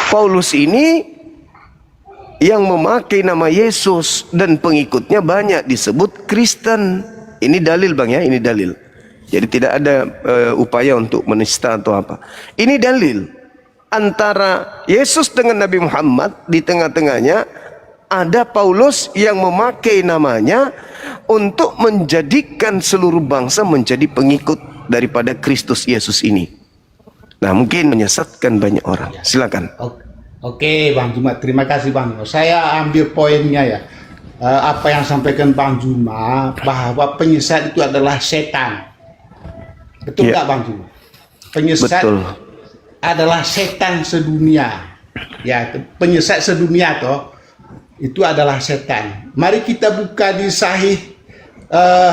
Paulus ini yang memakai nama Yesus dan pengikutnya banyak disebut Kristen. Ini dalil bang ya, ini dalil. Jadi tidak ada upaya untuk menista atau apa. Ini dalil antara Yesus dengan Nabi Muhammad. Di tengah-tengahnya ada Paulus yang memakai namanya untuk menjadikan seluruh bangsa menjadi pengikut daripada Kristus Yesus ini. Nah, mungkin menyesatkan banyak orang. Silakan. Oke, Bang Juma, terima kasih Bang. Saya ambil poinnya ya. Apa yang sampaikan Bang Juma, bahwa penyesat itu adalah setan. Betul nggak Bang Juma? Penyesat betul. Adalah setan sedunia. Ya, penyesat sedunia toh. Itu adalah setan. Mari kita buka di Sahih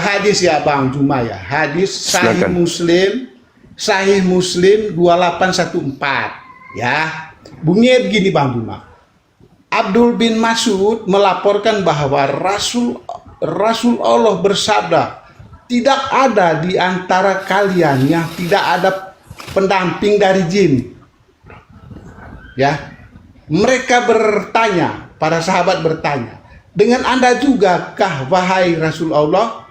hadis ya Bang Juma ya. Hadis Sahih Muslim. Sahih Muslim 2814 ya. Bunyinya begini Bang Juma. Abdul bin Mas'ud melaporkan bahwa Rasul Allah bersabda, tidak ada di antara kalian yang tidak ada pendamping dari jin. Ya. Mereka bertanya, para sahabat bertanya, dengan Anda juga kah wahai Rasul Allah?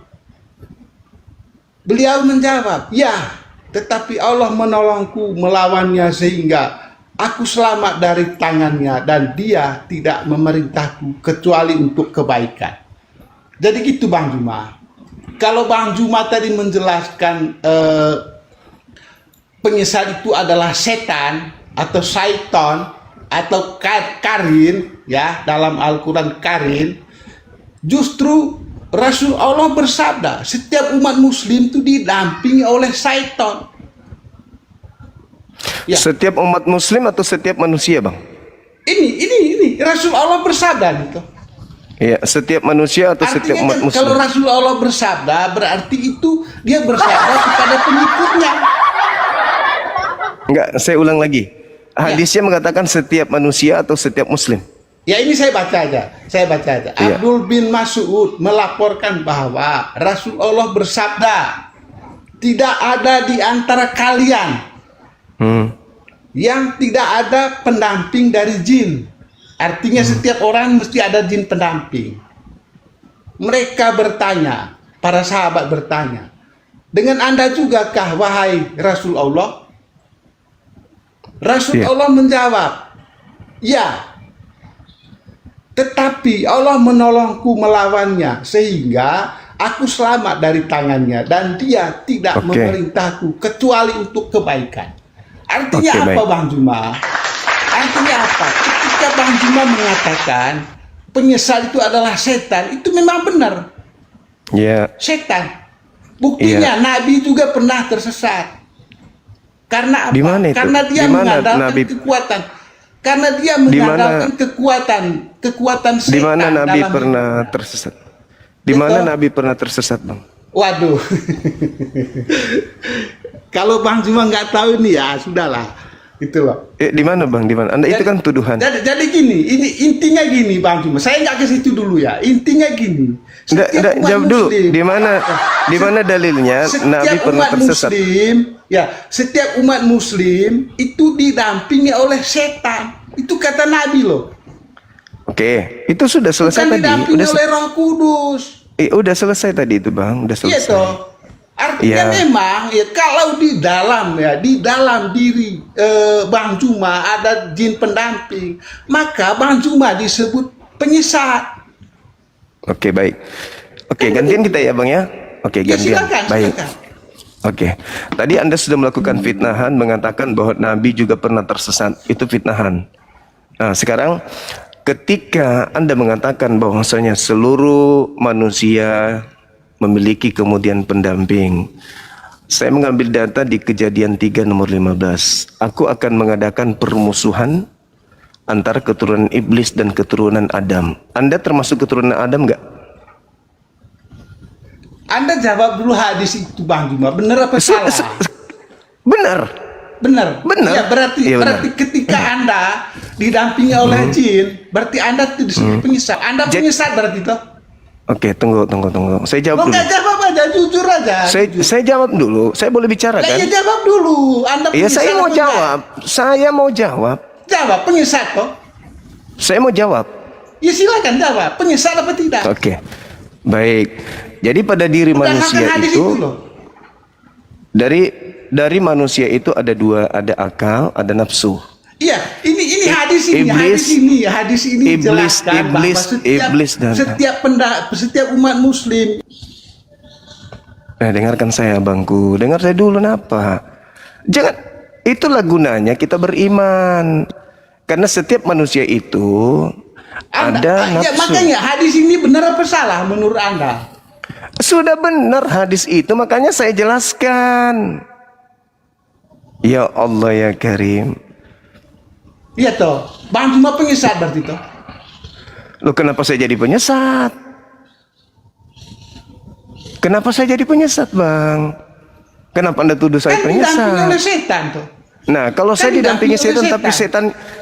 Beliau menjawab, ya, tetapi Allah menolongku melawannya sehingga aku selamat dari tangannya dan dia tidak memerintahku kecuali untuk kebaikan. Jadi gitu Bang Juma. Kalau Bang Juma tadi menjelaskan penyesat itu adalah setan atau syaiton atau karin ya, dalam Al-Quran karin, justru Rasul Allah bersabda setiap umat muslim itu didampingi oleh syaiton. Ya. Setiap umat muslim atau setiap manusia bang? Ini Rasul Allah bersabda gitu. Ya, setiap manusia atau artinya setiap umat muslim. Kalau Rasul Allah bersabda berarti itu dia bersabda kepada pengikutnya. Enggak, saya ulang lagi. Hadisnya mengatakan setiap manusia atau setiap muslim. Ya ini saya baca aja. Ya. Abdul bin Mas'ud melaporkan bahwa Rasul Allah bersabda, tidak ada di antara kalian yang tidak ada pendamping dari jin. Artinya setiap orang mesti ada jin pendamping. Mereka bertanya, para sahabat bertanya, dengan Anda juga kah wahai Rasul Allah? Rasul Allah menjawab, ya, tetapi Allah menolongku melawannya sehingga aku selamat dari tangannya dan dia tidak memerintahku kecuali untuk kebaikan. Artinya apa Bang Juma? Artinya apa? Ketika Bang Juma mengatakan penyesal itu adalah setan, itu memang benar. Setan. Buktinya Nabi juga pernah tersesat. Karena apa? Karena dia mengandalkan kekuatan. Karena dia mengandalkan kekuatan setan. Di mana Nabi pernah tersesat? Di mana Nabi pernah tersesat, Bang? Waduh. Kalau Bang Juma nggak tahu nih ya sudahlah. Itu loh. Di mana Bang? Di mana? Anda itu kan tuduhan. Jadi gini, ini intinya gini Bang Juma. Saya nggak ke situ dulu ya. Intinya gini. Enggak, jawab dulu. Di mana dalilnya Nabi pernah tersesat? Setiap umat muslim itu didampingi oleh setan. Itu kata Nabi loh. Oke, itu sudah selesai tadi. Didampingi oleh Roh Kudus. Udah selesai tadi itu Bang, udah selesai. Iya toh. Artinya memang ya kalau di dalam diri Bang Juma ada jin pendamping, maka Bang Juma disebut penyesat. Oke, baik. Oke, gantian kita ya Bang ya. Oke, gantian. Baik. Oke. Tadi Anda sudah melakukan fitnahan mengatakan bahwa Nabi juga pernah tersesat. Itu fitnahan. Nah, sekarang ketika Anda mengatakan bahwasanya seluruh manusia memiliki kemudian pendamping. Saya mengambil data di Kejadian 3 nomor 15. Aku akan mengadakan permusuhan antara keturunan iblis dan keturunan Adam. Anda termasuk keturunan Adam enggak? Anda jawab dulu hadis itu Bang Juma. Benar apa salah? Benar. Ya, berarti ketika Anda didampingi oleh jin, berarti Anda disebut penyesat. Anda penyesat berarti toh? Oke, tunggu. Saya jawab dulu. Enggak jawab aja, jujur aja. Saya jawab dulu. Saya boleh bicara kan? Ya jawab dulu. Anda saya mau jawab. Jawab, penyesat toh? Saya mau jawab. Ya silakan jawab, penyesat apa tidak? Oke. Baik. Jadi pada diri manusia Berdasarkan hadis itu loh. dari manusia itu ada dua, ada akal, ada nafsu. Iya, ini hadis ini, hadis ini jelaskan bahwa setiap umat Muslim. Dengarkan saya, bangku. Dengar saya dulu, napa? Jangan. Itulah gunanya kita beriman. Karena setiap manusia itu ada nafsu. Ya, makanya hadis ini benar apa salah menurut Anda? Sudah benar hadis itu, makanya saya jelaskan. Ya Allah ya Karim. Iya toh, Bang cuma penyesat berarti toh. Loh, kenapa saya jadi penyesat? Kenapa saya jadi penyesat, Bang? Kenapa Anda tuduh saya penyesat? Didampingi oleh setan toh. Nah, kalau saya didampingi setan, tapi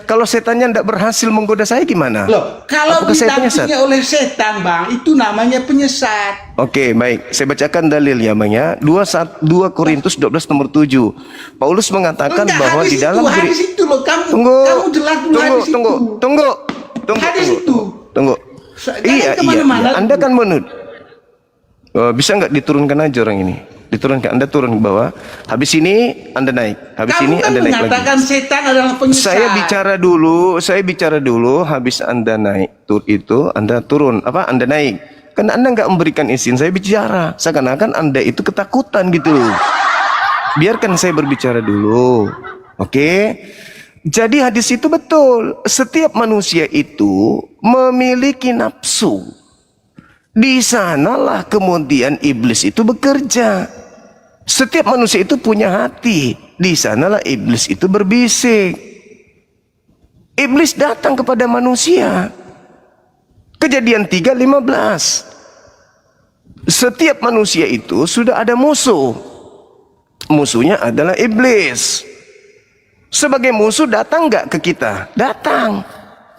kalau setannya tidak berhasil menggoda saya gimana? Loh, kalau didampingi oleh setan, Bang, itu namanya penyesat. Oke, baik. Saya bacakan dalil ya, Bang ya. 2 Korintus 12 nomor 7. Paulus mengatakan bahwa di dalam hadis itu loh, kamu jelas dulu hadis itu. Tunggu. Hadis itu. Tunggu. Iya. Anda kan bisa nggak diturunkan aja orang ini? Diturunkan, Anda turun ke bawah. Habis ini Anda naik. Habis ini Anda naik lagi. Kamu mengatakan setan adalah penyesat. Saya bicara dulu. Habis Anda naik itu, Anda turun. Anda naik. Karena Anda nggak memberikan izin saya bicara. Seakan-akan Anda itu ketakutan gitu. Biarkan saya berbicara dulu. Oke? Jadi hadis itu betul. Setiap manusia itu memiliki nafsu. Di sanalah kemudian iblis itu bekerja. Setiap manusia itu punya hati. Di sanalah iblis itu berbisik. Iblis datang kepada manusia. Kejadian 3:15. Setiap manusia itu sudah ada musuh. Musuhnya adalah iblis. Sebagai musuh datang nggak ke kita? Datang.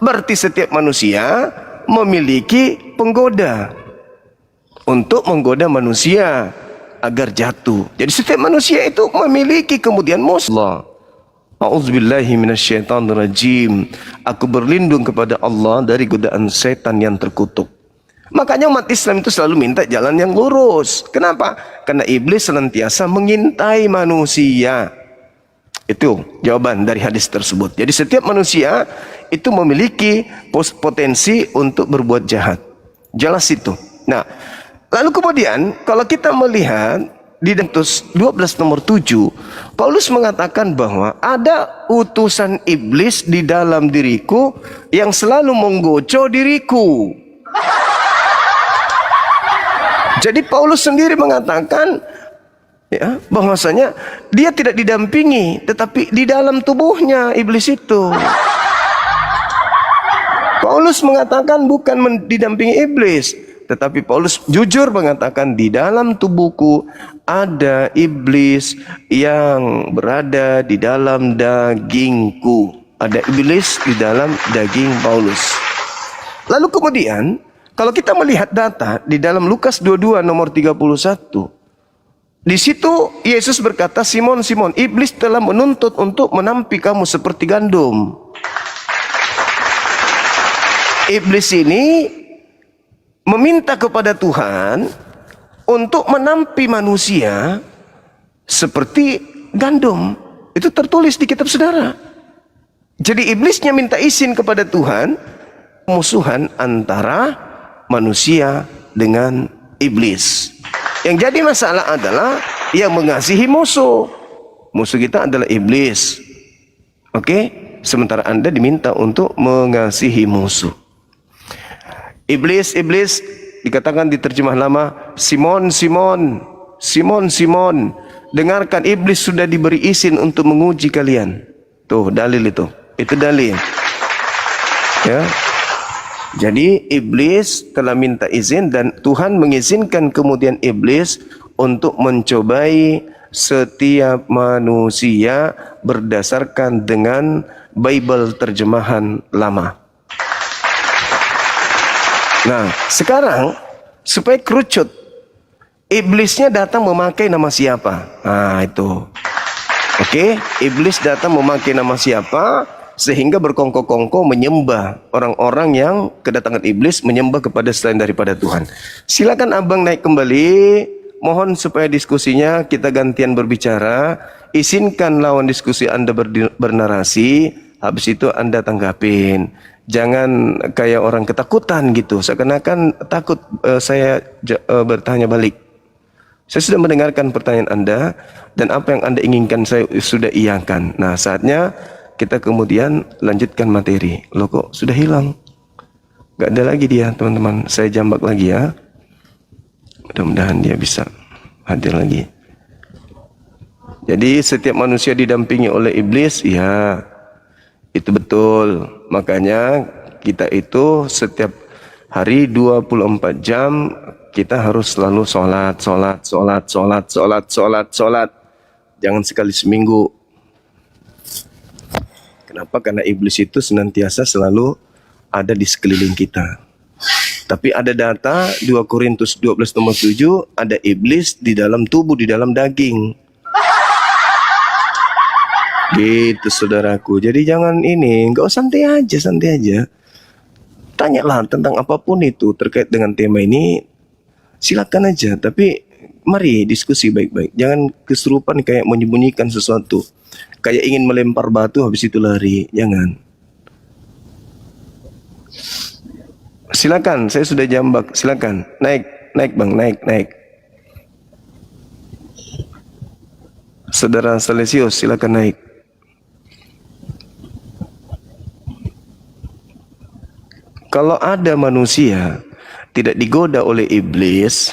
Berarti setiap manusia memiliki penggoda untuk menggoda manusia agar jatuh. Jadi setiap manusia itu memiliki kemudian musuh. A'udzubillahi minasyaitonirrajim. Aku berlindung kepada Allah dari godaan setan yang terkutuk. Makanya umat Islam itu selalu minta jalan yang lurus. Kenapa? Karena iblis senantiasa mengintai manusia. Itu jawaban dari hadis tersebut. Jadi setiap manusia itu memiliki potensi untuk berbuat jahat. Jelas itu. Nah, lalu kemudian kalau kita melihat di Korintus 12 nomor 7, Paulus mengatakan bahwa ada utusan iblis di dalam diriku yang selalu menggocoh diriku. Jadi Paulus sendiri mengatakan ya, bahwasanya dia tidak didampingi, tetapi di dalam tubuhnya iblis itu. Paulus mengatakan bukan didampingi iblis, tetapi Paulus jujur mengatakan di dalam tubuhku ada iblis yang berada di dalam dagingku. Ada iblis di dalam daging Paulus. Lalu kemudian kalau kita melihat data di dalam Lukas 22 nomor 31, di situ Yesus berkata, Simon, Simon, iblis telah menuntut untuk menampi kamu seperti gandum. Iblis ini meminta kepada Tuhan untuk menampi manusia seperti gandum. Itu tertulis di kitab saudara. Jadi iblisnya minta izin kepada Tuhan, musuhan antara manusia dengan iblis. Yang jadi masalah adalah yang mengasihi musuh. Musuh kita adalah iblis. Oke? Sementara Anda diminta untuk mengasihi musuh. Iblis dikatakan di terjemah lama, Simon, Simon, Simon, Simon. Dengarkan, iblis sudah diberi izin untuk menguji kalian. Tuh dalil itu. Itu dalil. Ya. Jadi iblis telah minta izin dan Tuhan mengizinkan kemudian iblis untuk mencobai setiap manusia berdasarkan dengan Bible terjemahan lama. Nah, sekarang supaya kerucut, iblisnya datang memakai nama siapa? Nah, itu. Oke, iblis datang memakai nama siapa? sehingga berkongkol-kongkol menyembah orang-orang yang kedatangan iblis menyembah kepada selain daripada Tuhan. Silakan abang naik kembali. Mohon supaya diskusinya kita gantian berbicara. Izinkan lawan diskusi Anda bernarasi. Habis itu Anda tanggapin. Jangan kayak orang ketakutan gitu. Seakan-akan takut saya bertanya balik. Saya sudah mendengarkan pertanyaan Anda. Dan apa yang Anda inginkan saya sudah iyakan. Nah, saatnya kita kemudian lanjutkan materi. Loh kok sudah hilang? Gak ada lagi dia, teman-teman. Saya jambak lagi ya. Mudah-mudahan dia bisa hadir lagi. Jadi setiap manusia didampingi oleh iblis, ya itu betul. Makanya kita itu setiap hari 24 jam kita harus selalu sholat. Jangan sekali seminggu. Kenapa? Karena iblis itu senantiasa selalu ada di sekeliling kita. Tapi ada data 2 Korintus 12 nomor 7, ada iblis di dalam tubuh, di dalam daging. Gitu saudaraku. Jadi jangan ini, enggak santai aja. Tanyalah tentang apapun itu terkait dengan tema ini, silakan aja. Tapi mari diskusi baik-baik. Jangan kesurupan kayak menyembunyikan sesuatu. Kayak ingin melempar batu habis itu lari. Jangan. Silakan, saya sudah jambak. Silakan, naik bang, naik. Saudara Salesius, silakan naik. Kalau ada manusia tidak digoda oleh iblis,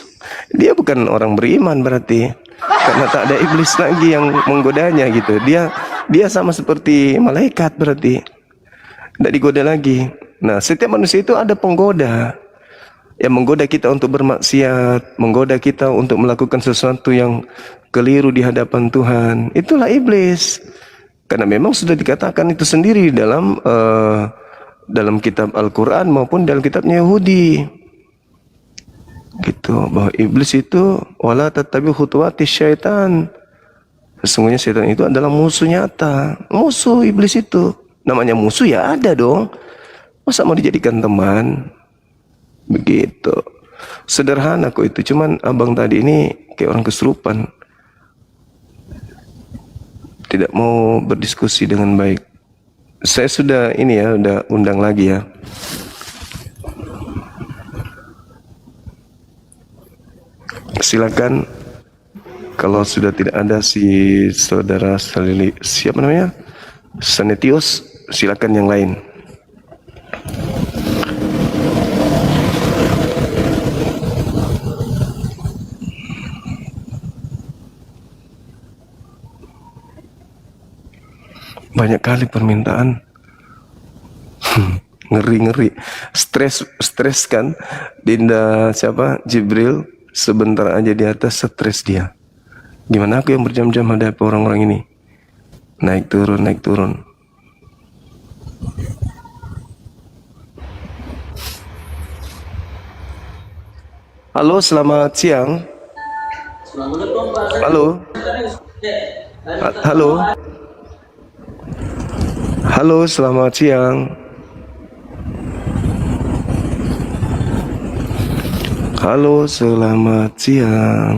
dia bukan orang beriman berarti. Karena tak ada iblis lagi yang menggodanya gitu. Dia sama seperti malaikat berarti. Tidak digoda lagi. Nah, setiap manusia itu ada penggoda yang menggoda kita untuk bermaksiat, menggoda kita untuk melakukan sesuatu yang keliru di hadapan Tuhan. Itulah iblis. Karena memang sudah dikatakan itu sendiri dalam kitab Al-Quran maupun dalam kitabnya Yahudi. Gitu, bahwa iblis itu wala tattabi khutuwati syaitan. Sesungguhnya syaitan itu adalah musuh nyata. Musuh iblis itu. Namanya musuh ya ada dong. Masa mau dijadikan teman? Begitu. Sederhana kok itu. Cuman abang tadi ini kayak orang kesurupan. Tidak mau berdiskusi dengan baik. Saya sudah ini ya, udah undang lagi ya. Silakan. Kalau sudah tidak ada si saudara siapa namanya? Sanetius, silakan yang lain. Banyak kali permintaan. Ngeri. Stres kan. Dinda siapa? Jibril sebentar aja di atas stres dia. Gimana aku yang berjam-jam hadapi orang-orang ini? Naik turun. Halo, selamat siang. Halo, selamat siang. Halo, selamat siang.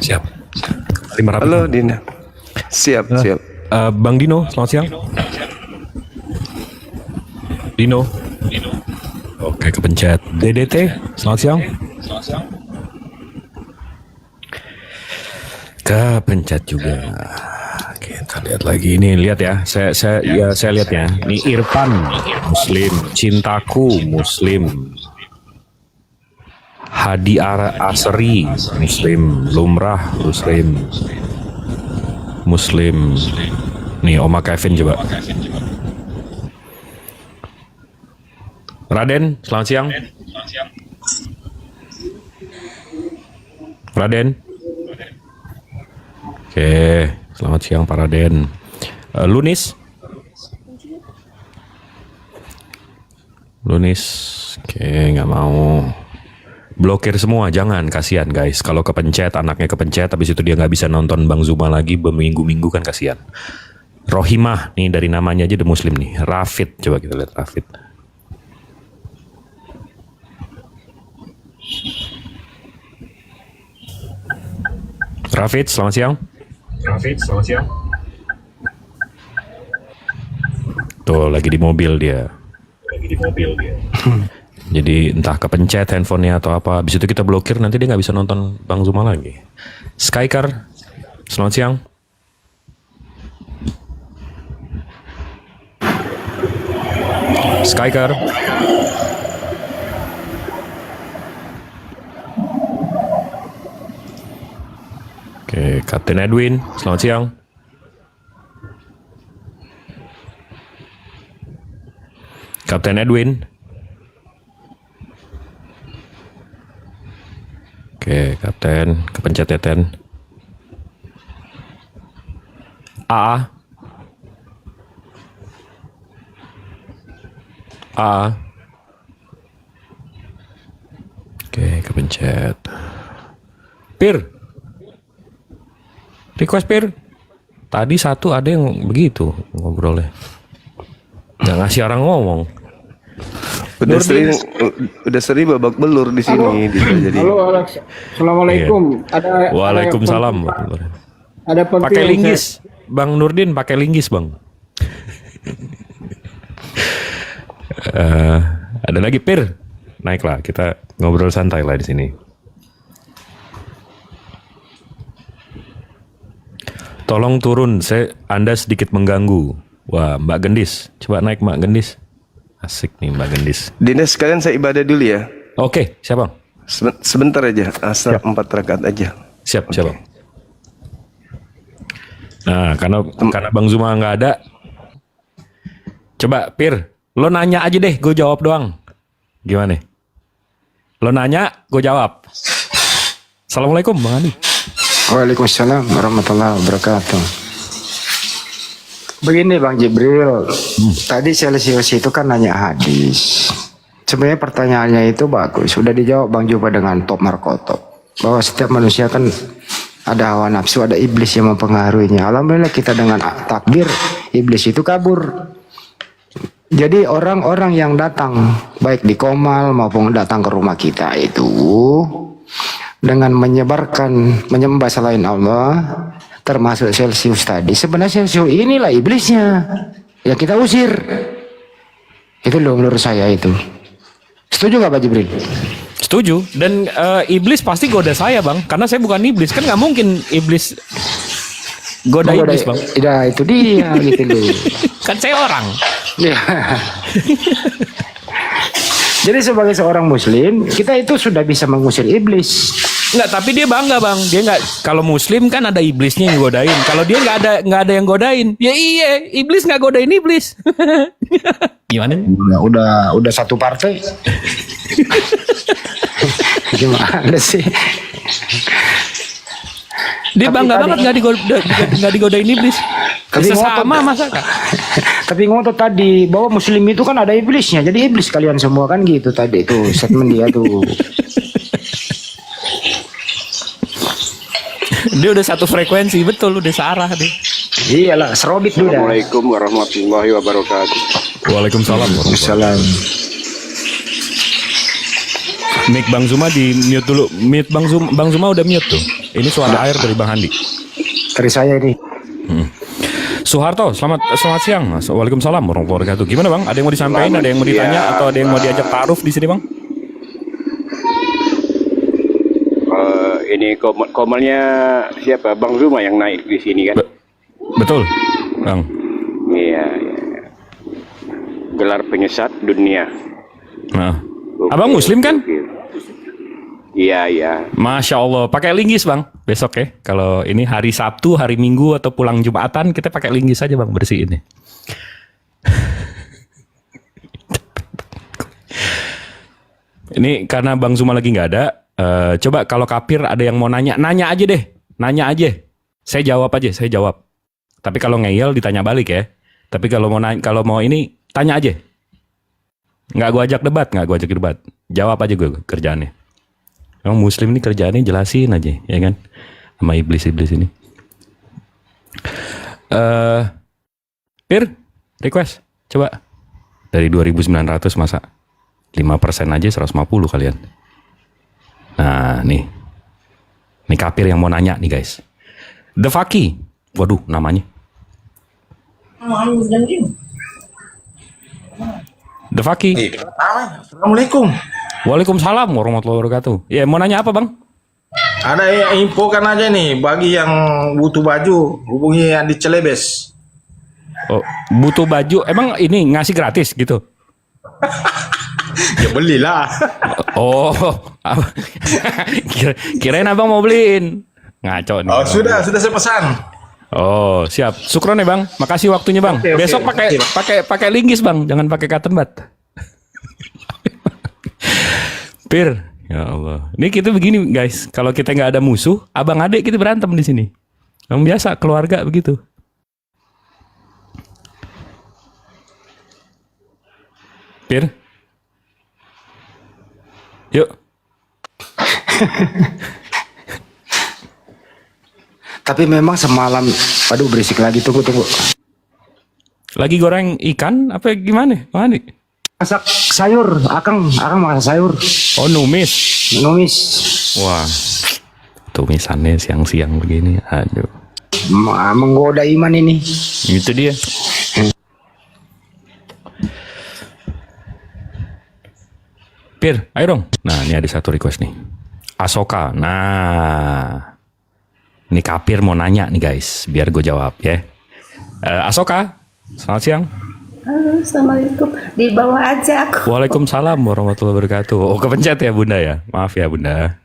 Siap. Merapi. Halo, Dina. Siap. Bang Dino, selamat siang. Dino. Oke, kepencet. DDT, selamat siang. Kepencet juga. Kita lihat lagi ini, lihat ya. Saya lihat ya. Ini Irfan, Muslim. Cintaku, Muslim. Hadi Asri, Muslim. Lumrah, Muslim. Nih, Oma Kevin coba. Raden, selamat siang. Raden. Oke, selamat siang Pak Raden. Lunis. Oke. Oke, nggak mau. Blokir semua, jangan, kasihan guys. Kalau kepencet, anaknya kepencet, habis itu dia nggak bisa nonton Bang Zuma lagi berminggu-minggu kan kasihan. Rohimah, nih dari namanya aja The Muslim nih. Rafid, coba kita lihat Rafid. Rafid, selamat siang. Rafid, selamat siang. Tuh, lagi di mobil dia. Jadi entah kepencet handphonenya atau apa. Habis itu kita blokir, nanti dia nggak bisa nonton Bang Zuma lagi. Skycar, selamat siang. Skycar. Oke, Kapten Edwin, selamat siang. Kapten Edwin. Oke, Kapten, kepencet ya, Ten. A. Oke, kepencet. Pir. Request Pir. Tadi satu ada yang begitu ngobrolnya. Nggak ngasih orang ngomong. Udah sering babak belur di sini. Jadi. Halo Alex, assalamualaikum. Iya. Waalaikumsalam. Ada penting. Pakai linggis, Bang Nurdin pakai linggis Bang. Ada lagi Pir, naiklah kita ngobrol santai lah di sini. Tolong turun, Anda sedikit mengganggu. Wah, Mbak Gendis, coba naik Mbak Gendis. Asik nih Mbak Gendis. Dinda sekalian saya ibadah dulu ya. Oke, siap Bang. Sebentar aja, asal 4 rakaat aja. Siap, siap Bang. Nah, karena Bang Zuma nggak ada, coba Pir, lo nanya aja deh, gue jawab doang. Gimana? Lo nanya, gue jawab. Assalamualaikum Bang Andi. Waalaikumsalam warahmatullahi wabarakatuh. Begini Bang Jibril, tadi Celsius itu kan nanya hadis. Sebenarnya pertanyaannya itu bagus, sudah dijawab Bang Juba dengan top markotop. Bahwa setiap manusia kan ada hawa nafsu, ada iblis yang mempengaruhinya. Alhamdulillah kita dengan takbir, iblis itu kabur. Jadi orang-orang yang datang, baik di Komal maupun datang ke rumah kita itu, dengan menyembah selain Allah, termasuk Celsius tadi, sebenarnya Celsius inilah iblisnya yang kita usir. Itu loh menurut saya itu. Setuju gak Pak Jibril? Setuju. Dan iblis pasti goda saya Bang, karena saya bukan iblis. Kan nggak mungkin iblis goda iblis Bang. Ya itu dia gitu loh. Kan saya orang. Ya. Jadi sebagai seorang muslim, kita itu sudah bisa mengusir iblis. Enggak, tapi dia bangga Bang. Dia nggak, kalau muslim kan ada iblisnya yang godain. Kalau dia nggak ada yang godain. Ya iya, iblis nggak godain iblis. Gimana? Udah satu partai. Gimana sih? Dia bangga banget nggak digodain iblis. Sesama masa kan? Tapi ngotot tadi bahwa muslim itu kan ada iblisnya. Jadi iblis kalian semua kan gitu tadi itu statement dia tuh. Dia udah satu frekuensi, betul, udah searah deh. Iyalah, serobit dulu dah. Assalamualaikum warahmatullahi wabarakatuh. Waalaikumsalam. Waalaikumsalam. Mic Bang Zuma di mute dulu. Mute Bang Zuma udah mute tuh. Ini suara air dari Bang Handi. Dari saya ini. Soeharto, selamat siang. Waalaikumsalam warahmatullahi wabarakatuh. Gimana Bang? Ada yang mau disampaikan? Ada yang mau ditanya? Atau ada yang mau diajak taaruf di sini Bang? Ini komalnya siapa? Bang Zuma yang naik di sini kan? Betul, Bang. Iya. Gelar penyesat dunia. Nah, Abang Muslim kan? Iya. Masya Allah, pakai linggis Bang. Besok ya, kalau ini hari Sabtu, hari Minggu atau pulang Jumatan, kita pakai linggis aja Bang, bersih ini. Ini karena Bang Zuma lagi nggak ada. Coba kalau Kapir ada yang mau nanya aja deh, nanya aja. Saya jawab aja, saya jawab. Tapi kalau ngeyel ditanya balik ya. Tapi kalau mau ini tanya aja. Nggak gue ajak debat. Jawab aja gue kerjaannya. Emang Muslim ini kerjaannya jelasin aja, ya kan? Sama iblis-iblis ini. Pir, request. Coba. Dari 2.900 masa 5% aja 150 kalian. Nah, nih. Nih Kapir yang mau nanya nih, guys. The Faki. Waduh, namanya. The Faki. Assalamualaikum. Waalaikumsalam warahmatullahi wabarakatuh. Ya, mau nanya apa, Bang? Ada info kan aja nih bagi yang butuh baju hubungi Andi Celebes. Oh, butuh baju. Emang ini ngasih gratis gitu? Ya belilah. Oh, kirain abang mau beliin. Ngaco nih. Oh sudah saya pesan. Oh, siap. Sukron ya, Bang. Makasih waktunya, Bang. Oke, Besok pakai linggis, Bang. Jangan pakai cotton bud. Pir, ya Allah. Ini kita begini, guys. Kalau kita nggak ada musuh, abang adik kita berantem di sini. Yang biasa keluarga begitu. Pir. Yuk. Tapi memang semalam, aduh berisik lagi, tunggu. Lagi goreng ikan apa gimana? Mana? Masak sayur, akang masak sayur. Oh, numis. Numis. Wah. Tumisannya siang-siang begini. Aduh. Menggoda iman ini. Itu dia. Pir, ayo dong. Nah, ini ada satu request nih. Asoka. Nah. Ini Kapir mau nanya nih, guys. Biar gue jawab ya. Asoka, selamat siang. Halo, Assalamualaikum. Di bawah aja aku. Waalaikumsalam warahmatullahi wabarakatuh. Oh, kepencet ya, Bunda ya. Maaf ya, Bunda.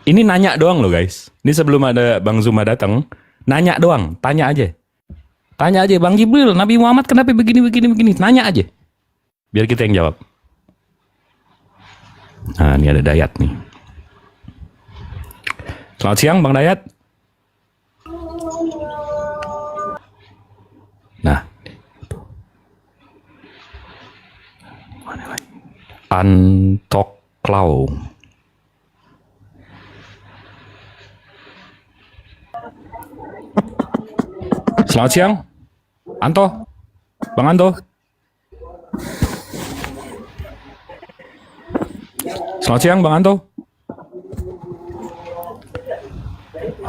Ini nanya doang loh, guys. Ini sebelum ada Bang Zuma datang, nanya doang, tanya aja. Tanya aja, Bang Jibril, Nabi Muhammad kenapa begini. Nanya aja. Biar kita yang jawab. Nah, ini ada Dayat nih. Selamat siang, Bang Dayat. Nah, mana lagi? Antoklau. Selamat siang, Anto, Bang Anto. Selamat siang, Bang Anto.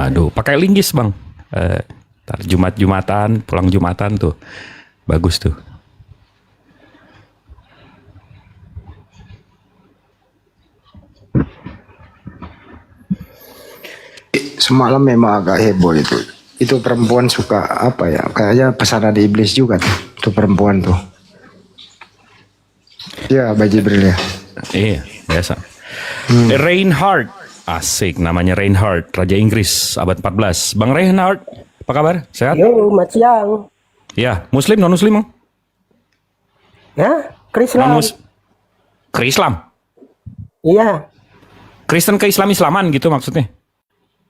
Aduh, pakai linggis, Bang. Jumatan, pulang Jumatan tuh. Bagus tuh. Semalam memang agak heboh itu. Itu perempuan suka apa ya? Kayaknya pesanan iblis juga tuh. Itu perempuan tuh. Ya, Pak Jibril ya. Iya, biasa. Reinhard. Asik, namanya Reinhard. Raja Inggris, abad 14. Bang Reinhard, apa kabar? Sehat? Yo, selamat siang. Ya, Muslim, non-Muslim, Bang? Ya, Krislam. Ke-Islam? Iya, Kristen ke-Islam-Islaman gitu maksudnya?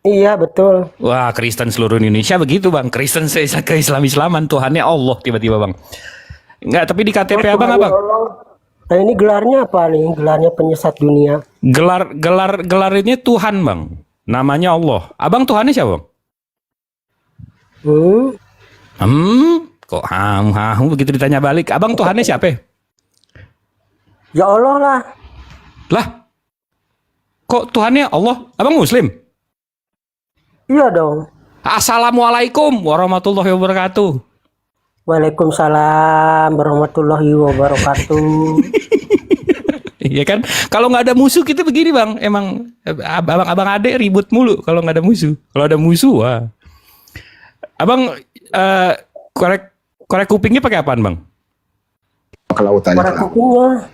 iya betul. Wah, Kristen seluruh Indonesia begitu, Bang. Kristen ke-Islam-Islaman, Tuhannya Allah tiba-tiba, Bang. Enggak, tapi di KTP abang apa? Nah ini gelarnya apa nih? Gelarnya penyesat dunia. Gelar ini Tuhan, Bang. Namanya Allah. Abang Tuhannya siapa, Bang? Kok begitu ditanya balik. Abang Tuhannya siapa? Ya Allah lah. Lah, kok Tuhannya Allah? Abang Muslim? Iya dong. Assalamualaikum warahmatullahi wabarakatuh. Waalaikumsalam warahmatullahi wabarakatuh. Iya kan? Kalau nggak ada musuh kita begini, Bang. Emang abang adek ribut mulu kalau nggak ada musuh. Kalau ada musuh, wah. Abang korek kupingnya pakai apaan, Bang? Kelautan. Korek kupingnya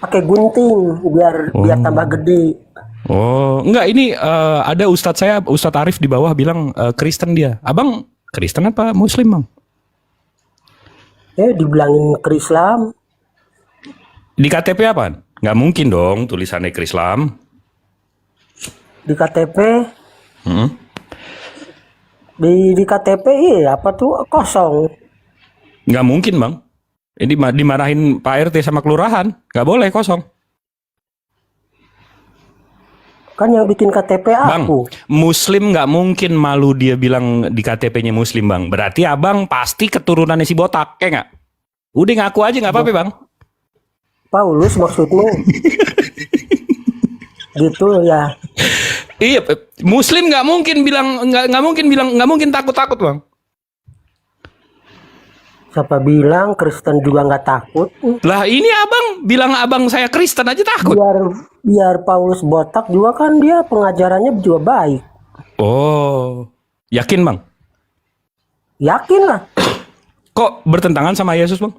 pakai gunting biar tambah gede. Oh, enggak, ini ada Ustadz saya, Ustadz Arif di bawah bilang Kristen dia. Abang Kristen apa Muslim, Bang? Dibilangin Krislam. Di KTP apaan? Nggak mungkin dong tulisannya Krislam. Di KTP. Di KTP iya apa tuh kosong. Nggak mungkin, Bang. Ini dimarahin Pak RT sama kelurahan. Nggak boleh kosong. Kan yang bikin KTP Bang, aku. Muslim nggak mungkin malu dia bilang di KTP-nya Muslim, Bang. Berarti abang pasti keturunannya si botak, kayak nggak? Udah ngaku aja nggak apa-apa, Bang. Paulus maksudmu? Gitu ya. Iya, Muslim nggak mungkin takut, Bang. Siapa bilang Kristen juga nggak takut? Lah ini abang bilang abang saya Kristen aja takut. Biar Paulus botak juga kan dia pengajarannya juga baik. Oh, yakin Bang? Yakin lah. Kok bertentangan sama Yesus, Bang?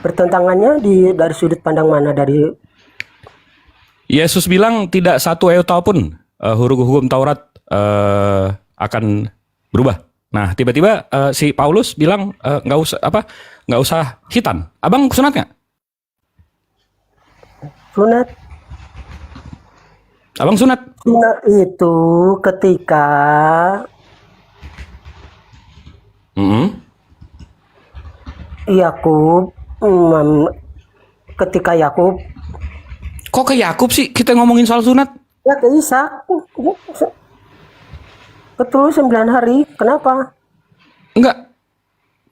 Pertentangannya dari sudut pandang mana? Dari Yesus bilang tidak satu iota pun hukum Taurat akan berubah. Nah, tiba-tiba si Paulus bilang nggak usah khitan. Abang sunat nggak? sunat. Abang sunat? Sunat itu ketika Yakub ketika Yakub Kok ke Yakub sih kita ngomongin soal sunat? ya ke Ishak betul 9 hari. Kenapa? Enggak.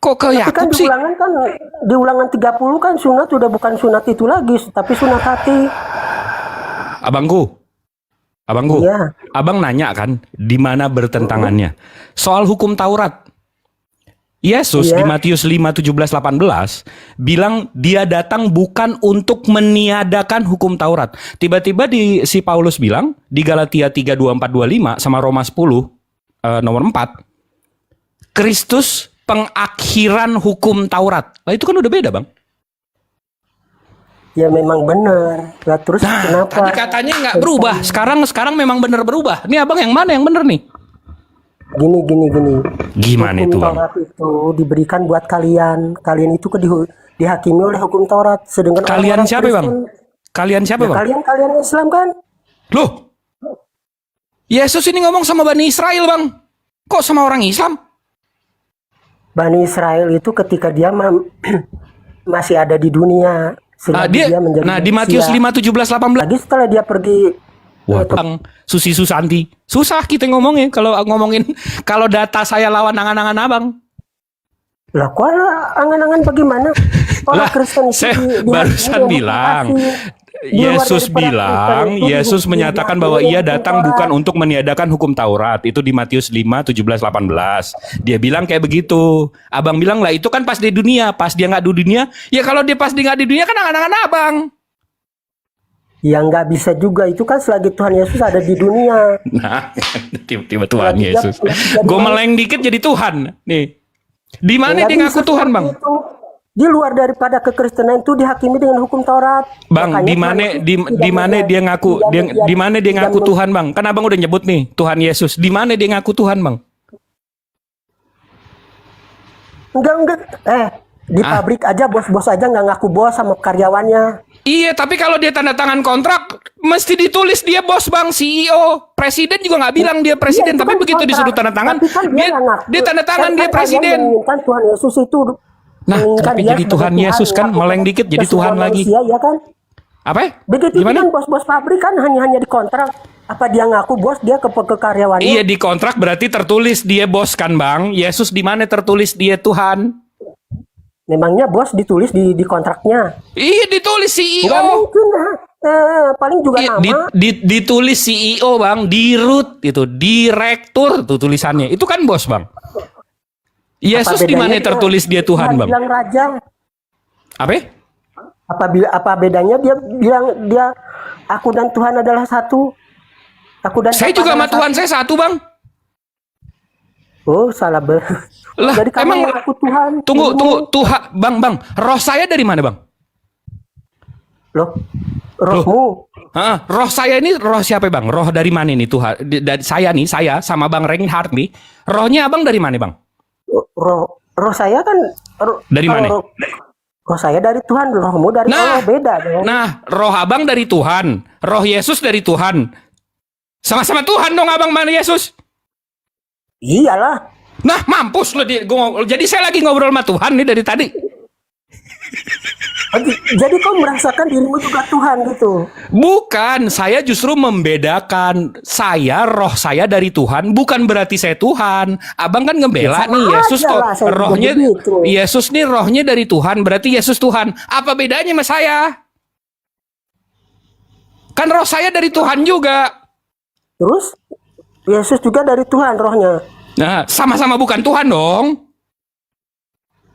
Kok ke Tapi kan Yakub sih? di ulangan 30 kan sunat udah bukan sunat itu lagi, tapi sunat hati. Abangku, Iya. abang nanya kan di mana bertentangannya soal hukum Taurat. Yesus Iya. di Matius 5, 17, 18 bilang dia datang bukan untuk meniadakan hukum Taurat. Tiba-tiba si Paulus bilang di Galatia 3, 24, 25 sama Roma 10 nomor 4, Kristus pengakhiran hukum Taurat. Nah itu kan udah beda, Bang. Ya memang benar. Nah, terus kenapa? Tadi katanya nggak berubah. Sekarang memang benar berubah. Ini abang yang mana yang benar nih? Gini. Gimana Hukum itu, Bang? Taurat itu diberikan buat kalian. Kalian itu dihakimi oleh hukum Taurat. Sedangkan Kalian orang-orang siapa, Bang? Kristen, Kalian siapa, Bang? Kalian Islam kan? Loh, Yesus ini ngomong sama Bani Israel, Bang. Kok sama orang Islam? Bani Israel itu ketika dia masih ada di dunia. Selagi dia menjadi di Matius 5, 17, 18. Lagi setelah dia pergi. Wah, Bang, Susi Susanti. Susah kita ngomongin kalau data saya lawan angan-angan abang. Lah kok angan-angan bagaimana? Orang Lah, Kristen itu saya barusan bilang, Yesus menyatakan bahwa ia datang bukan untuk meniadakan hukum Taurat. Itu di Matius 5, 17, 18. Dia bilang kayak begitu. Abang bilang lah itu kan pas di dunia. Pas dia nggak di dunia, ya kalau dia pas dia nggak di dunia kan angan-angan abang. Ya nggak bisa juga, itu kan selagi Tuhan Yesus ada di dunia. Nah, tiba-tiba Tuhan Yesus. Gue meleng dikit jadi Tuhan. Nih, di mana dia ngaku Tuhan, Bang? Itu, di luar daripada kekristenan itu dihakimi dengan hukum Taurat. Bang, Makanya di mana dia ngaku Tuhan, Bang? Kan abang udah nyebut nih Tuhan Yesus. Di mana dia ngaku Tuhan, Bang? Enggak. Di pabrik aja bos-bos aja nggak ngaku bos sama karyawannya. Iya, tapi kalau dia tanda tangan kontrak, mesti ditulis dia bos, Bang, CEO. Presiden juga nggak bilang dia presiden, Iya, tapi kan begitu kontrak. disuruh tanda tangan, Tapi kan dia tanda tangan dia presiden. Kan Tuhan Yesus itu. Nah, tapi jadi Tuhan Yesus kan meleng dikit jadi Tuhan lagi. Ya kan? Apa? Begitu Gimana? kan bos-bos pabrik kan hanya dikontrak. Apa dia ngaku bos, dia ke karyawannya? Iya, di kontrak berarti tertulis dia bos kan, Bang. Yesus di mana tertulis dia Tuhan? Memangnya bos ditulis di kontraknya? Iya, ditulis CEO. Nggak mungkin. Paling juga Iya, nama. ditulis CEO, Bang, di root itu, direktur tuh tulisannya. Itu kan bos, Bang. Yesus di mana tertulis dia Tuhan, Bang? Bilang raja. Apa? Apa bedanya dia bilang aku dan Tuhan adalah satu. Aku dan Saya Bapa juga sama adalah Tuhan saya satu, Bang. Oh, salah Lah, Jadi kamu emang mengaku Tuhan. tunggu, Tuhan, Bang. Roh saya dari mana, Bang? Loh, rohmu. Roh saya ini roh siapa, Bang? Roh dari mana nih Tuhan? Dari saya sama Bang Reinhardt nih. Rohnya Abang dari mana, Bang? Roh saya kan Dari mana? Roh saya dari Tuhan, rohmu dari Allah, beda dong. Nah, roh Abang dari Tuhan, roh Yesus dari Tuhan. Sama-sama Tuhan dong Abang mana Yesus? Iyalah. Nah, mampus lo jadi saya lagi ngobrol sama Tuhan nih dari tadi. Jadi kau merasakan dirimu juga Tuhan gitu. Bukan, saya justru membedakan. Roh saya dari Tuhan, bukan berarti saya Tuhan. Abang kan ngebela Ya, sama nih, Yesus aja lah, saya juga rohnya, begitu. Yesus nih rohnya dari Tuhan, berarti Yesus Tuhan. Apa bedanya sama saya? Kan roh saya dari Tuhan juga. Terus Yesus juga dari Tuhan rohnya. Nah, sama-sama bukan Tuhan dong.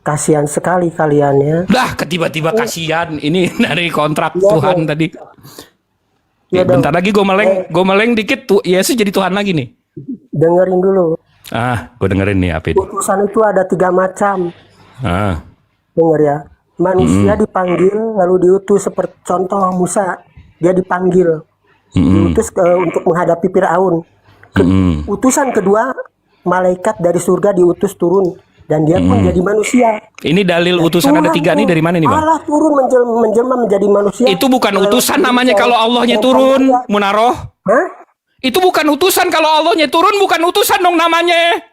Kasihan sekali kalian ya. Dah, tiba-tiba kasihan. Ini dari kontrak Iya, Tuhan dong. tadi. Iya, dong. Bentar lagi gue meleng dikit tuh. Yesus jadi Tuhan lagi nih. Dengerin dulu. Gue dengerin nih apa ini. Utusan itu ada 3 macam. Ah, Dengar ya. Manusia dipanggil lalu diutus, seperti contoh Musa. Dia dipanggil. Diutus untuk menghadapi Firaun. Utusan kedua, malaikat dari surga diutus turun. Dan dia pun jadi manusia. ini dalil utusan ada 3 nih dari mana nih, Bang? Allah turun menjelma menjadi manusia. Itu bukan utusan namanya kalau Allahnya turun, Munaroh. Hah? Itu bukan utusan kalau Allahnya turun, bukan utusan dong namanya.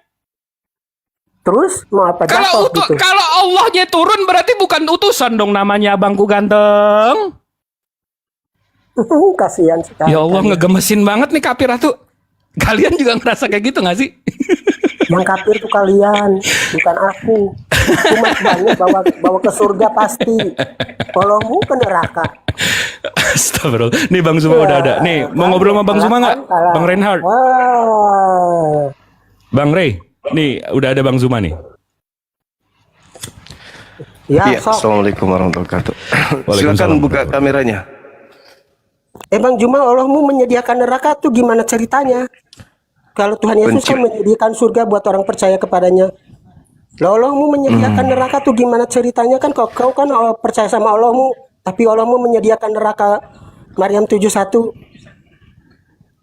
Terus mau apa jatuh gitu? Kalau Allahnya turun berarti bukan utusan dong namanya, Abangku ganteng. Kasihan sekali. Ya Allah, ngegemesin banget nih Kapir Ratu. Kalian juga ngerasa kayak gitu gak sih? Yang kafir tuh kalian, bukan aku. Cuma sebenarnya bawa ke surga pasti. Tolongmu ke neraka. Astagfirullah. Nih Bang Zuma udah ada. Nih, mau ngobrol sama Bang Zuma nggak? Bang Reinhard. Wah. Bang Rey. Nih, udah ada Bang Zuma nih. Ya, Iya, sok. Assalamualaikum warahmatullahi wabarakatuh. Waalaikumsalam. Silakan buka kameranya. Bang Juma, Allahmu menyediakan neraka tuh gimana ceritanya? Kalau Tuhan Yesus kan menyediakan surga buat orang percaya kepadanya. Lah Allahmu menyediakan neraka tuh gimana ceritanya? Kan kau kan percaya sama Allahmu, tapi Allahmu menyediakan neraka. Maryam 71.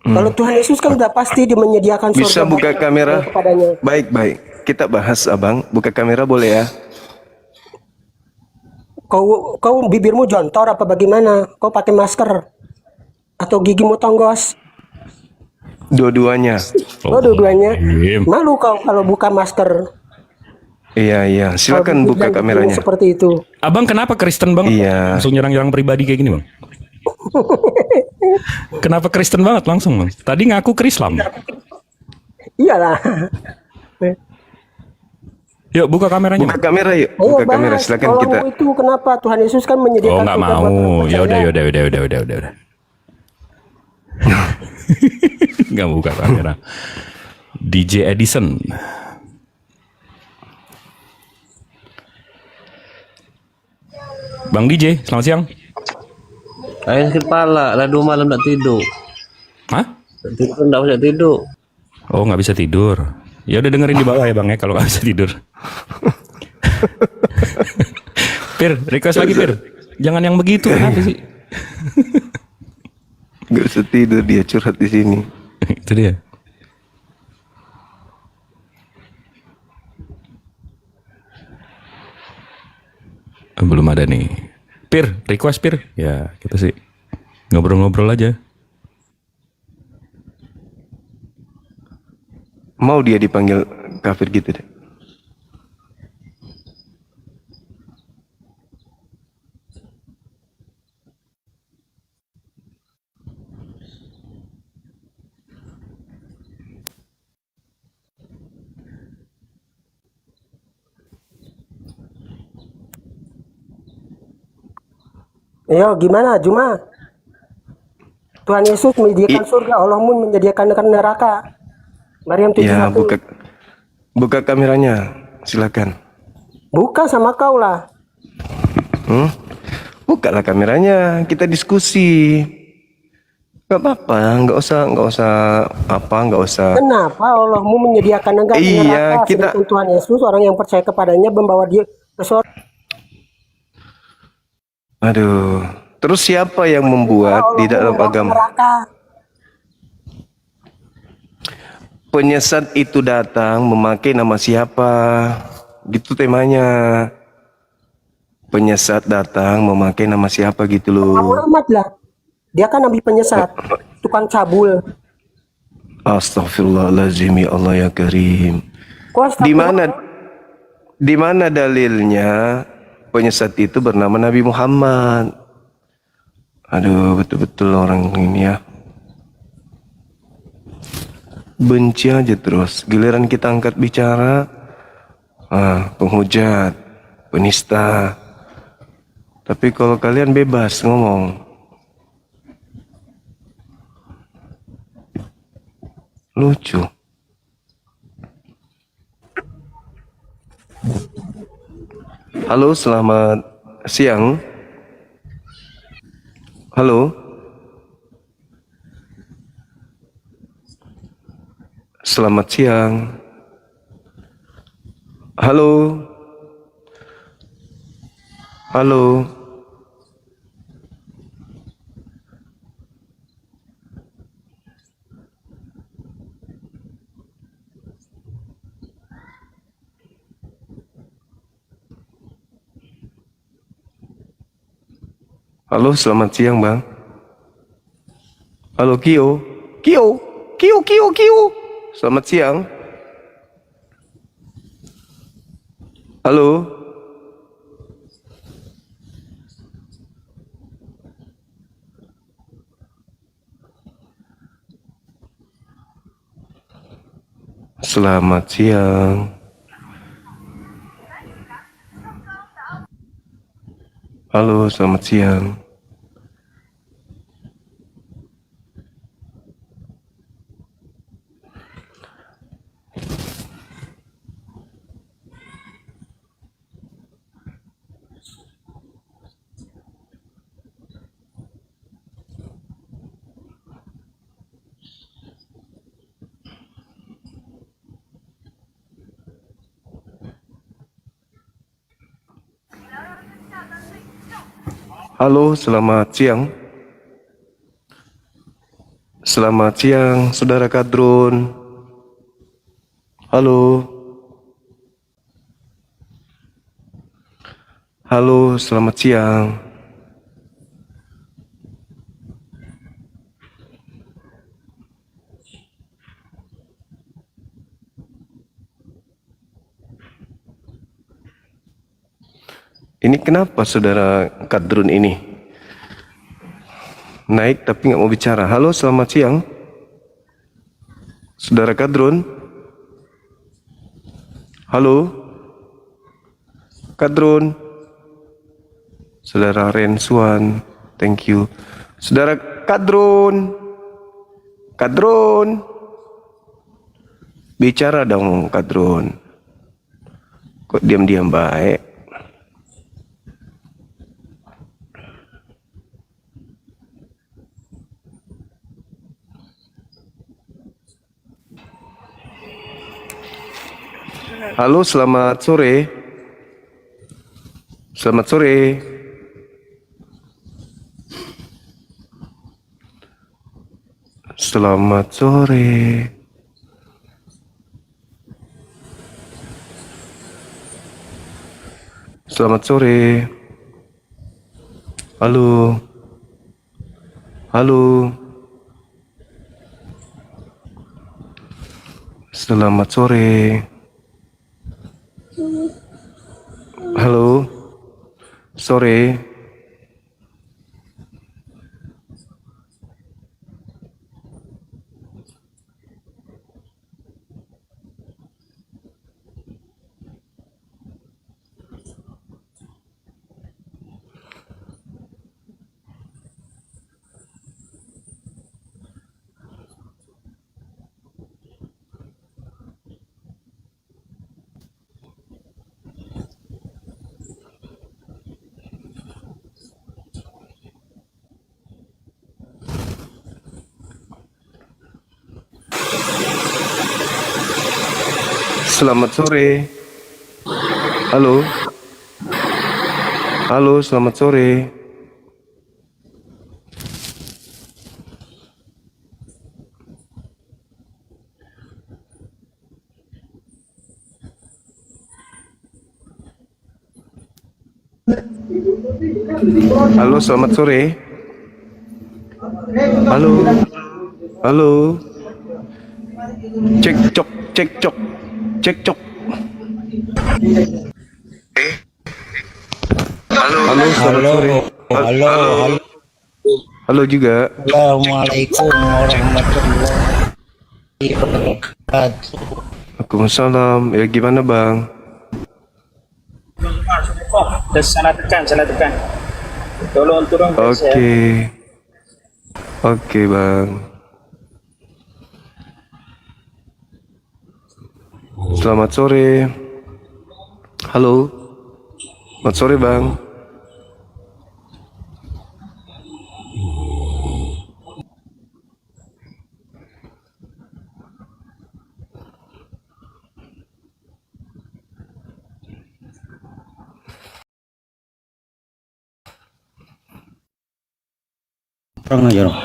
Kalau Tuhan Yesus kan udah pasti menyediakan surga. Bisa buka buat kamera? kepadanya. Baik. Kita bahas, Abang. Buka kamera boleh ya? Kau bibirmu jontor apa bagaimana? Kau pakai masker atau gigimu tonggos? Dua-duanya. Oh, dua-duanya. Im. Malu kau kalau buka masker. Iya. Silakan Kalau buka bibir dan kameranya. gigimu seperti itu. Abang kenapa Kristen banget? Iya. Langsung nyerang-nyerang pribadi kayak gini, Bang. Kenapa Kristen banget langsung, Bang? Tadi ngaku Krislam. Iyalah. Yuk, buka kameranya. Buka kamera yuk. Ayo Buka kamera. bahas. Silakan Kalau kita. itu kenapa Tuhan Yesus kan menyediakan Oh, nggak surga buat mau. orang Ya percaya. udah. Nggak buka kamera. DJ Edison. Bang DJ, selamat siang. Saya sakit kepala, dah 2 malam tak tidur. Hah? Tidur tak bisa tidur. Oh, nggak bisa tidur. Ya udah dengerin di bawah ya Bang ya kalau nggak bisa tidur. Pir, request lagi Pir. Jangan yang begitu, kenapa sih? Gak bisa tidur dia curhat di sini. Itu dia. Belum ada nih. Pir, request Pir. Ya, kita sih ngobrol-ngobrol aja. Mau dia dipanggil kafir gitu deh. Ayo gimana Juma? Tuhan Yesus menyediakan surga, Allahmu menyediakan neraka. Maryam 71. Ya, buka kameranya. Silakan. Buka sama kau lah. Bukalah kameranya. Kita diskusi. Gak apa-apa, nggak usah. Kenapa Allahmu menyediakan neraka? Iya, kita- Sedangkan Tuhan Yesus orang yang percaya kepadanya membawa dia ke surga. Aduh, terus siapa yang membuat di dalam agama? Neraka. Penyesat itu datang memakai nama siapa? Gitu temanya. Penyesat datang memakai nama siapa gitu loh. Muhammad lah. Dia kan nabi penyesat, tukang cabul. Astaghfirullahaladzim, ya Allah ya Karim. Kok Di mana dalilnya penyesat itu bernama Nabi Muhammad. Aduh, betul-betul orang ini ya. Benci aja terus. Giliran kita angkat bicara, penghujat, penista. Tapi kalau kalian bebas ngomong, lucu. Halo, selamat siang. Halo. Selamat siang. Halo. Halo. Halo, selamat siang, Bang. Halo, Kio. Kio. Kio, Kio, Kio. Selamat siang. Halo. Selamat siang. Halo, selamat siang. Halo, selamat siang. Selamat siang, Saudara Kadrun. Halo. Halo, selamat siang. Ini kenapa Saudara Kadrun ini naik tapi nggak mau bicara? Halo, selamat siang, Saudara Kadrun. Halo, Kadrun. Saudara Rensuan, thank you. Saudara Kadrun, Kadrun, bicara dong, Kadrun. Kok diam-diam baik? Halo, selamat sore. Selamat sore. Selamat sore. Selamat sore. Halo. Halo. Selamat sore. Halo, sore. Selamat sore. Halo. Halo, selamat sore. Halo, selamat sore. Halo. Halo. Cek cok, cek cok. Cek cok. Halo, selamat sore. Halo. Halo juga. Assalamualaikum warahmatullahi wabarakatuh. Waalaikumsalam. Ya gimana bang? Salah tekan. Tolong turun guys ya. Oke bang. Selamat sore. Halo. Selamat sore bang. Kurang aja dong.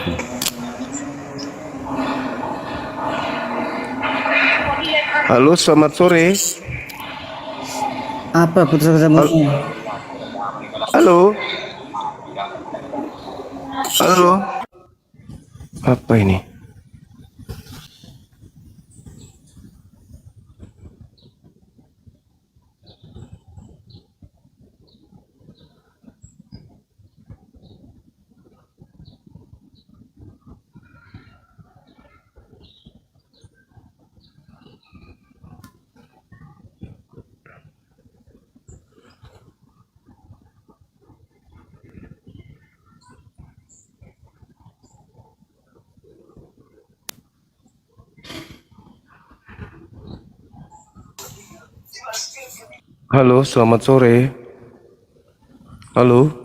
Halo, selamat sore. Apa putus ketemunya? Halo. Halo. Apa ini? Halo, selamat sore. Halo.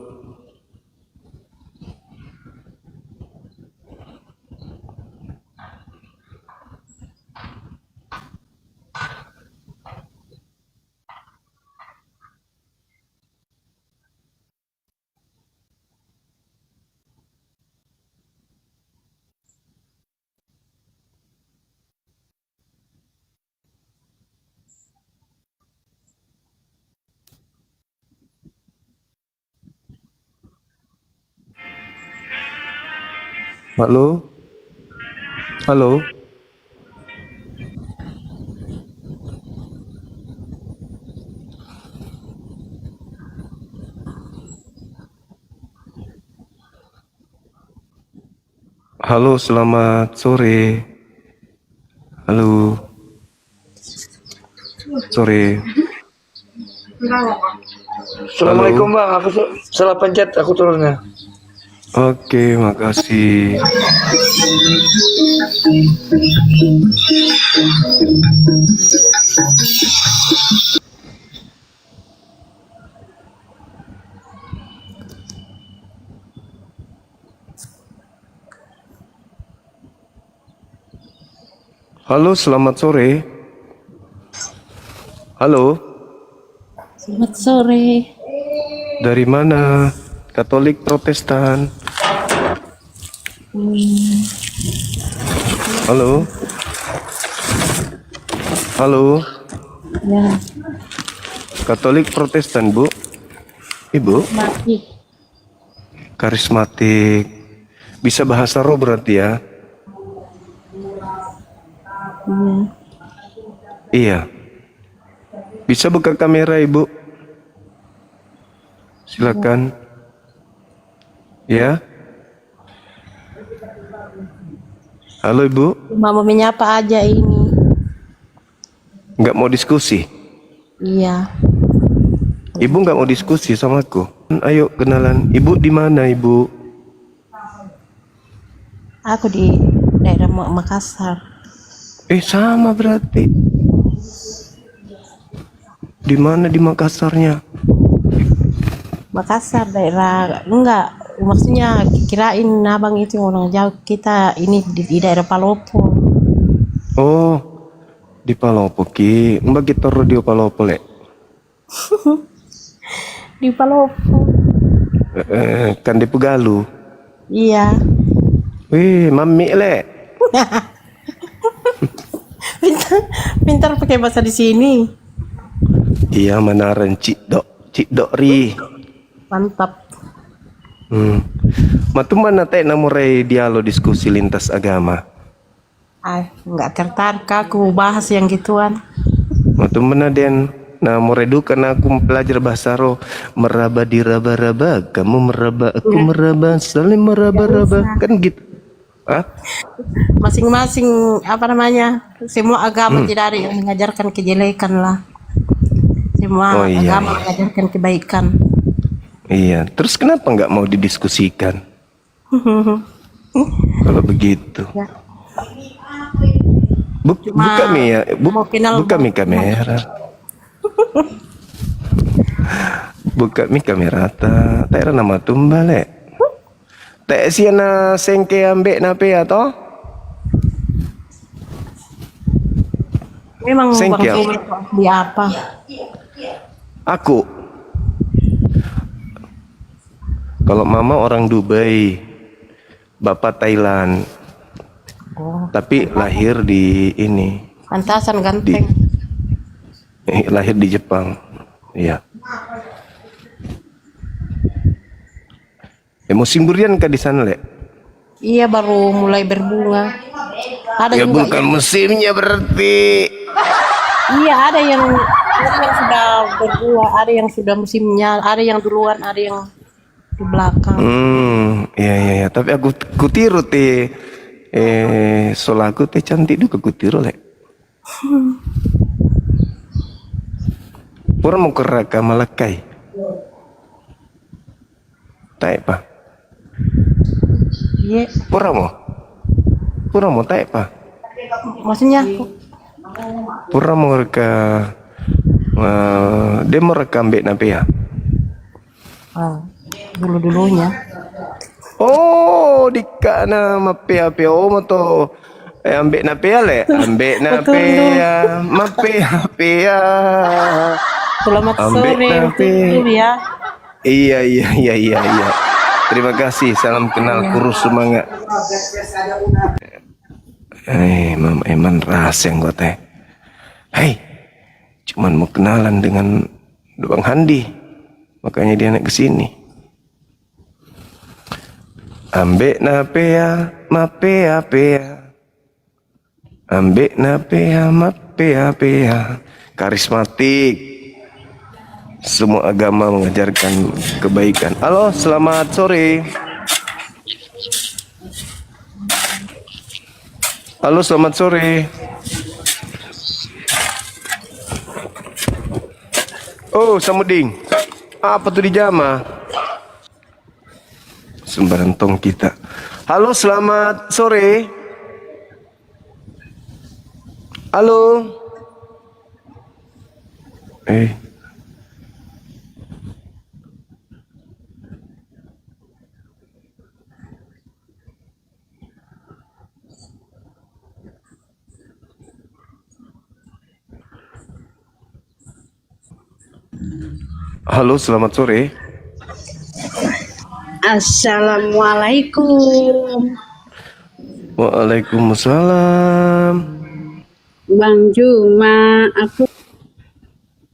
Halo. Halo. Halo, selamat sore. Halo. Sore. Assalamualaikum bang, aku salah pencet aku turunnya. Oke, makasih. Halo, selamat sore. Halo, Selamat sore. dari mana? Katolik, Protestan? Halo? Halo? Ya, Katolik, Protestan, Bu? Ibu? mati. Karismatik. Bisa bahasa roh berarti ya? Iya. Bisa buka kamera, Ibu? Silakan. Ya. Halo, Ibu. Mama menyapa aja ini. Nggak mau diskusi? Iya. Ibu nggak mau diskusi sama aku? Ayo kenalan. Ibu di mana, Ibu? Aku di daerah Makassar. Sama berarti. Di mana di Makassarnya? Makassar daerah enggak, maksudnya kirain abang itu orang jauh, kita ini di daerah Palopo. Oh, di Palopo ki. Mbak kita radio Palopo le. Di Palopo. Kan di Pegalu. Iya. Wih, mami le. Pintar pakai bahasa di sini. Iya, Manaran Cik Dok Ri. Mantap. Matu mana teh namurai dialog diskusi lintas agama. Enggak tertarik aku bahas yang gituan. Matu mana den Nah, Moredu karena aku belajar bahasa roh, meraba diraba-raba, kamu meraba, aku meraba, saling meraba-raba, kan gitu. Hah? Masing-masing apa namanya? Semua agama tidak ada yang mengajarkan kejelekan lah. Oh Semua iya, agama mengajarkan kebaikan. iya. Terus kenapa nggak mau didiskusikan kalau begitu? Ya. Buka mi ya, mau kenal buka mi kamera. Buka mi kamera ta, tak era nama tumbale. Tak siana sengke ambek nape ya toh? Memang Bang Sengke. Zuma itu di apa? Aku. Kalau mama orang Dubai, bapak Thailand. Tapi lahir di ini, Pantasan ganteng. lahir di Jepang. Iya. Musim durian kah di sana, Le? Iya baru mulai berbunga. Ada Ya juga bukan musimnya berarti. iya ada yang sudah berbuah, ada yang sudah musimnya, ada yang duluan, ada yang di belakang. Iya iya iya. Tapi aku kutiru teh solaku teh cantik juga kutiru, Le. Pura mau keraka malakai. Tak apa. Iya, Pura mau tak apa. maksudnya Pura mau reka dia mau rekam ambek nape ya? dulu-dulunya. Oh, dika na mape oh moto ambek nape ya, Le? Ambek nape ya, mape ya. Selamat Ambek sore nape. untuk ya. Iya. Terima kasih, salam kenal, kurus semangat. Mama Eman rahasia yang gue teh. Hei, cuman mau kenalan dengan Bang Handi, makanya dia naik ke sini. Ambek nape ya, mape ya. Ambek nape ya, mape ya. Karismatik. Semua agama mengajarkan kebaikan. Halo, selamat sore. Halo, selamat sore. Oh, Samuding. Apa tuh di jama? Sembarang tong kita. Halo, selamat sore. Halo. Halo, selamat sore. Assalamualaikum Waalaikumsalam. Bang Juma, aku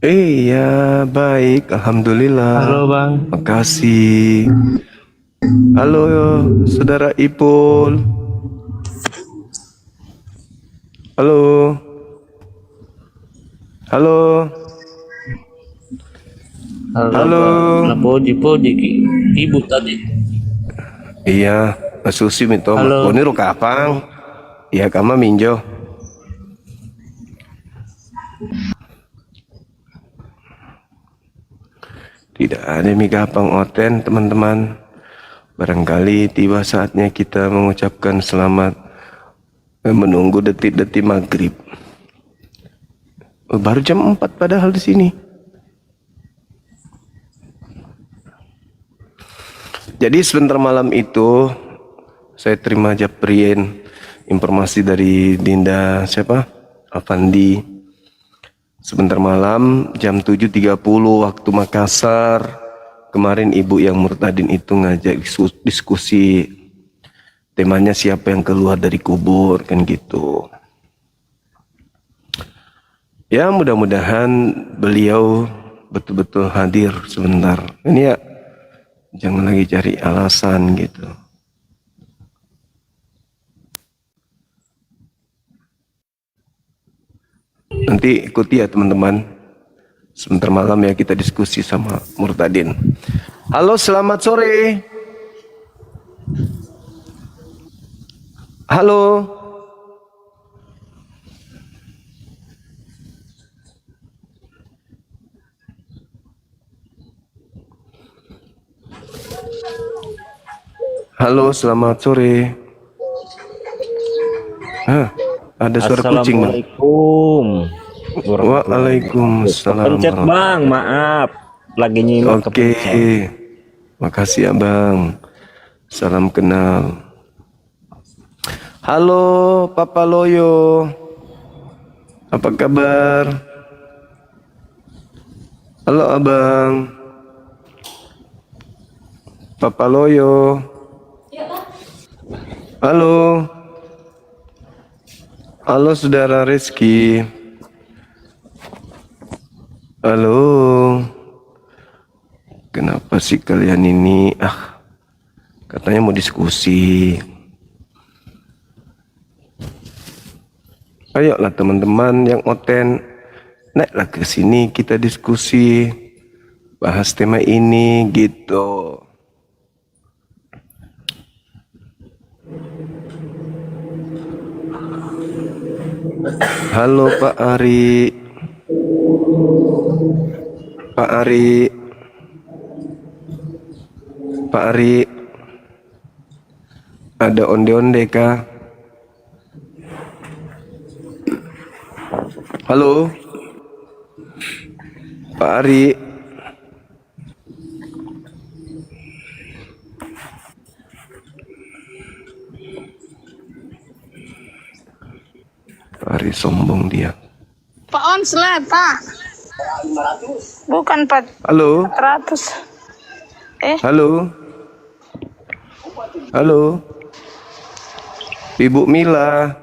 Iya, baik, alhamdulillah. Halo Bang. Makasih. Halo, saudara Ipul. Halo. Halo. Halo. Puji ibu tadi. Iya, Susi minta Halo. ini ro kapang. Iya, kama minjo. Tidak ada mie kapang oten, teman-teman. Barangkali tiba saatnya kita mengucapkan selamat menunggu detik-detik maghrib. Baru jam 4 padahal di sini. Jadi sebentar malam itu saya terima japrian informasi dari Dinda siapa? Avandi. Sebentar malam jam 7.30 waktu Makassar. Kemarin ibu yang murtadin itu ngajak diskusi. Temanya siapa yang keluar dari kubur kan gitu. Ya mudah-mudahan beliau betul-betul hadir sebentar. Ini ya jangan lagi cari alasan gitu. Nanti ikuti ya teman-teman. Sebentar malam ya kita diskusi sama Murtadin. Halo, selamat sore. Halo. Halo, selamat sore. Ada suara kucing, Bang. Assalamualaikum. Waalaikumsalam. Pencet Bang, maaf. Lagi nyimak Oke. Makasih ya, Bang. Salam kenal. Halo, Papa Loyo. Apa kabar? Halo, Abang. Papa Loyo. Halo. Halo, Saudara Rizky. Halo. Kenapa sih kalian ini? Katanya mau diskusi. Ayolah teman-teman yang oten, naiklah ke sini kita diskusi, bahas tema ini gitu. Halo Pak Ari. Pak Ari. Pak Ari. Ada onde-onde kah? Halo. Pak Ari. Pak Ari sombong dia. Pak Onslet, Pak. Bukan 400. Halo. Halo. Halo. Ibu Mila.